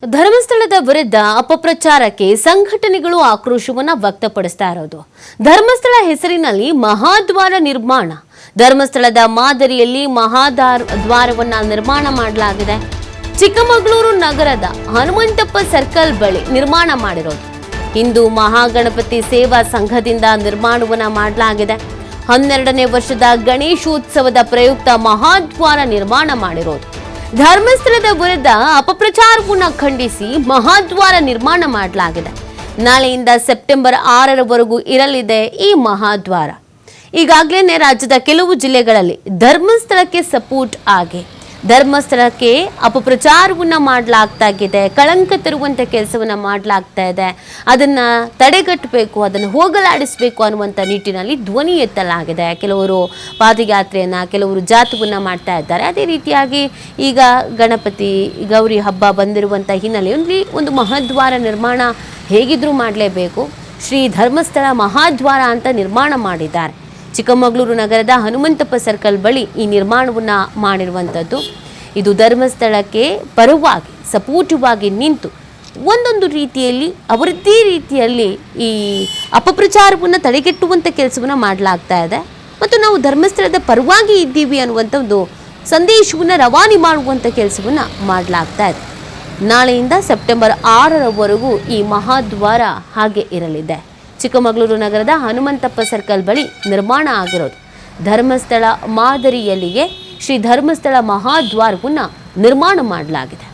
ಧರ್ಮಸ್ಥಳದ ವಿರುದ್ಧ ಅಪಪ್ರಚಾರಕ್ಕೆ ಸಂಘಟನೆಗಳು ಆಕ್ರೋಶವನ್ನು ವ್ಯಕ್ತಪಡಿಸ್ತಾ ಇರೋದು. ಧರ್ಮಸ್ಥಳ ಹೆಸರಿನಲ್ಲಿ ಮಹಾದ್ವಾರ ನಿರ್ಮಾಣ, ಧರ್ಮಸ್ಥಳದ ಮಾದರಿಯಲ್ಲಿ ಮಹಾದ್ವಾರವನ್ನ ನಿರ್ಮಾಣ ಮಾಡಲಾಗಿದೆ. ಚಿಕ್ಕಮಗಳೂರು ನಗರದ ಹನುಮಂತಪ್ಪ ಸರ್ಕಲ್ ಬಳಿ ನಿರ್ಮಾಣ ಮಾಡಿರೋದು. ಹಿಂದೂ ಮಹಾಗಣಪತಿ ಸೇವಾ ಸಂಘದಿಂದ ನಿರ್ಮಾಣವನ್ನ ಮಾಡಲಾಗಿದೆ. 12ನೇ ವರ್ಷದ ಗಣೇಶೋತ್ಸವದ ಪ್ರಯುಕ್ತ ಮಹಾದ್ವಾರ ನಿರ್ಮಾಣ ಮಾಡಿರೋದು. ಧರ್ಮಸ್ಥಳದ ವಿರುದ್ಧ ಅಪಪ್ರಚಾರವನ್ನು ಖಂಡಿಸಿ ಮಹಾದ್ವಾರ ನಿರ್ಮಾಣ ಮಾಡಲಾಗಿದೆ. ನಾಳೆಯಿಂದ ಸೆಪ್ಟೆಂಬರ್ 6ರವರೆಗೂ ಇರಲಿದೆ ಈ ಮಹಾದ್ವಾರ. ಈಗಾಗಲೇ ರಾಜ್ಯದ ಕೆಲವು ಜಿಲ್ಲೆಗಳಲ್ಲಿ ಧರ್ಮಸ್ಥಳಕ್ಕೆ ಸಪೋರ್ಟ್ ಆಗಿ ಧರ್ಮಸ್ಥಳಕ್ಕೆ ಅಪಪ್ರಚಾರವನ್ನು ಮಾಡಲಾಗ್ತಾ ಇದೆ, ಕಳಂಕ ತರುವಂಥ ಕೆಲಸವನ್ನು ಮಾಡಲಾಗ್ತಾ ಇದೆ. ಅದನ್ನು ತಡೆಗಟ್ಟಬೇಕು, ಅದನ್ನು ಹೋಗಲಾಡಿಸಬೇಕು ಅನ್ನುವಂಥ ನಿಟ್ಟಿನಲ್ಲಿ ಧ್ವನಿ ಎತ್ತಲಾಗಿದೆ. ಕೆಲವರು ಪಾದಯಾತ್ರೆಯನ್ನು, ಕೆಲವರು ಜಾಥವನ್ನು ಮಾಡ್ತಾ ಇದ್ದಾರೆ. ಅದೇ ರೀತಿಯಾಗಿ ಈಗ ಗಣಪತಿ ಗೌರಿ ಹಬ್ಬ ಬಂದಿರುವಂಥ ಹಿನ್ನೆಲೆಯಲ್ಲಿ ಒಂದು ಮಹಾದ್ವಾರ ನಿರ್ಮಾಣ ಹೇಗಿದ್ರೂ ಮಾಡಲೇಬೇಕು. ಶ್ರೀ ಧರ್ಮಸ್ಥಳ ಮಹಾದ್ವಾರ ಅಂತ ನಿರ್ಮಾಣ ಮಾಡಿದ್ದಾರೆ. ಚಿಕ್ಕಮಗಳೂರು ನಗರದ ಹನುಮಂತಪ್ಪ ಸರ್ಕಲ್ ಬಳಿ ಈ ನಿರ್ಮಾಣವನ್ನು ಮಾಡಿರುವಂಥದ್ದು. ಇದು ಧರ್ಮಸ್ಥಳಕ್ಕೆ ಪರವಾಗಿ ಸಪೋರ್ಟಿವ್ ಆಗಿ ನಿಂತು ಒಂದೊಂದು ರೀತಿಯಲ್ಲಿ ಅವರದ್ದೇ ರೀತಿಯಲ್ಲಿ ಈ ಅಪಪ್ರಚಾರವನ್ನು ತಡೆಗಟ್ಟುವಂಥ ಕೆಲಸವನ್ನು ಮಾಡಲಾಗ್ತಾ ಇದೆ. ಮತ್ತು ನಾವು ಧರ್ಮಸ್ಥಳದ ಪರವಾಗಿ ಇದ್ದೀವಿ ಅನ್ನುವಂಥ ಒಂದು ಸಂದೇಶವನ್ನು ರವಾನೆ ಮಾಡುವಂಥ ಕೆಲಸವನ್ನು ಮಾಡಲಾಗ್ತಾ ಇದೆ. ನಾಳೆಯಿಂದ ಸೆಪ್ಟೆಂಬರ್ 6ರವರೆಗೂ ಈ ಮಹಾದ್ವಾರ ಹಾಗೆ ಇರಲಿದೆ. ಚಿಕ್ಕಮಗಳೂರು ನಗರದ ಹನುಮಂತಪ್ಪ ಸರ್ಕಲ್ ಬಳಿ ನಿರ್ಮಾಣ ಆಗಿರೋದು. ಧರ್ಮಸ್ಥಳ ಮಾದರಿಯಲ್ಲಿಯೇ ಶ್ರೀ ಧರ್ಮಸ್ಥಳ ಮಹಾದ್ವಾರವನ್ನು ನಿರ್ಮಾಣ ಮಾಡಲಾಗಿದೆ.